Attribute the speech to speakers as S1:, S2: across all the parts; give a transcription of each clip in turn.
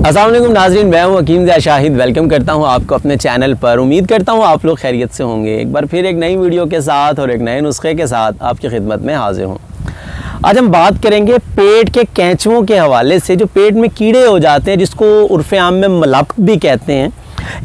S1: अस्सलाम वालेकुम नाज़रीन, मैं हूं हकीम ज़िया शाहिद। वेलकम करता हूं आपको अपने चैनल पर। उम्मीद करता हूं आप लोग खैरियत से होंगे। एक बार फिर एक नई वीडियो के साथ और एक नए नुस्खे के साथ आपकी खिदमत में हाजिर हूं। आज हम बात करेंगे पेट के कैंचुओं के हवाले से, जो पेट में कीड़े हो जाते हैं, जिसको उर्फ़े आम में मलक भी कहते हैं।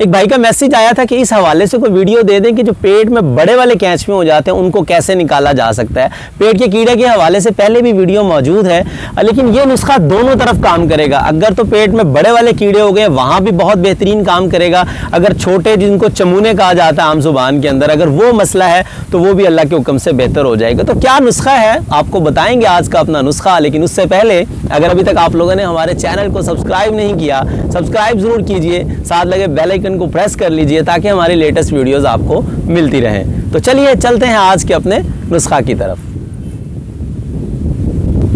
S1: एक भाई का मैसेज आया था कि इस हवाले से कोई वीडियो दे दें कि जो पेट में बड़े वाले कैंचुए हो जाते हैं उनको कैसे निकाला जा सकता है। पेट के कीड़े के हवाले से पहले भी वीडियो मौजूद है, लेकिन ये नुस्खा दोनों तरफ काम करेगा। अगर तो पेट में बड़े वाले कीड़े हो गए वहाँ भी बहुत बेहतरीन काम करेगा। अगर छोटे, जिनको चमूने कहा जाता है आम जुबान के अंदर, अगर वो मसला है तो वो भी अल्लाह के हुक्म से बेहतर हो जाएगा। तो क्या नुस्खा है आपको बताएंगे आज का अपना नुस्खा। लेकिन उससे पहले अगर अभी तक आप लोगों ने हमारे चैनल को सब्सक्राइब नहीं किया, सब्सक्राइब ज़रूर कीजिए, साथ लगे बेल आइकन को प्रेस कर लीजिए ताकि हमारी लेटेस्ट वीडियोस आपको मिलती रहें। तो चलिए चलते हैं आज के अपने नुस्खा की तरफ।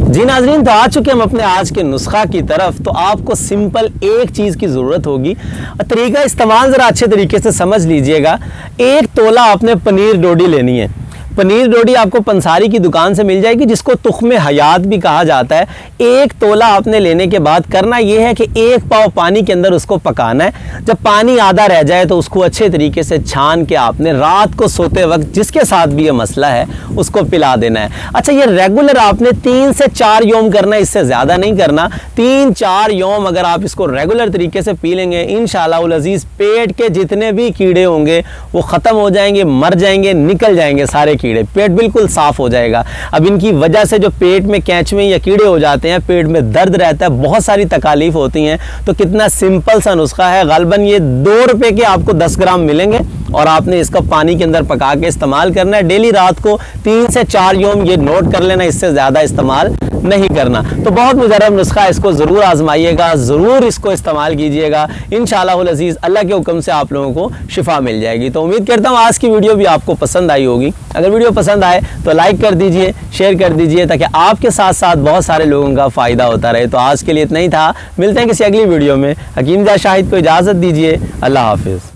S1: जी नाज़रीन, तो आ चुके हम अपने आज के नुस्खा की तरफ। तो आपको सिंपल एक चीज़ की ज़रूरत होगी। तरीका इस्तेमाल ज़रा अच्छे तरीके से समझ लीजिएगा। 1 तोला आपने पनीर डोडी लेनी है। पनीर डोडी आपको पंसारी की दुकान से मिल जाएगी, जिसको तुख्मे हयात भी कहा जाता है। 1 तोला आपने लेने के बाद करना यह है कि 1 पाव पानी के अंदर उसको पकाना है। जब पानी आधा रह जाए तो उसको अच्छे तरीके से छान के आपने रात को सोते वक्त, जिसके साथ भी ये मसला है, उसको पिला देना है। अच्छा, ये रेगुलर आपने 3 से 4 योम करना है, इससे ज़्यादा नहीं करना। 3-4 योम अगर आप इसको रेगुलर तरीके से पी लेंगे, इंशाअल्लाह उल अज़ीज़ पेट के जितने भी कीड़े होंगे वो ख़त्म हो जाएंगे, मर जाएंगे, निकल जाएंगे सारे कीड़े। पेट बिल्कुल साफ हो जाएगा। अब इनकी वजह से जो पेट में कैंचुए या कीड़े हो जाते हैं, पेट में दर्द रहता है, बहुत सारी तकालीफ होती हैं। तो कितना सिंपल सा नुस्खा है। गालबन ये 2 रुपए के आपको 10 ग्राम मिलेंगे और आपने इसका पानी के अंदर पका के इस्तेमाल करना है। डेली रात को 3 से 4 योम, ये नोट कर लेना, इससे ज़्यादा इस्तेमाल नहीं करना। तो बहुत मुजरब नुस्खा, इसको ज़रूर आजमाइएगा, ज़रूर इसको इस्तेमाल कीजिएगा। इंशाअल्लाह उल अज़ीज़ अल्लाह के हुक्म से आप लोगों को शिफा मिल जाएगी। तो उम्मीद करता हूँ आज की वीडियो भी आपको पसंद आई होगी। अगर वीडियो पसंद आए तो लाइक कर दीजिए, शेयर कर दीजिए, ताकि आपके साथ साथ बहुत सारे लोगों का फ़ायदा होता रहे। तो आज के लिए इतना ही था। मिलते हैं किसी अगली वीडियो में। हकीम ज़िया शाहिद को इजाज़त दीजिए। अल्लाह हाफिज़।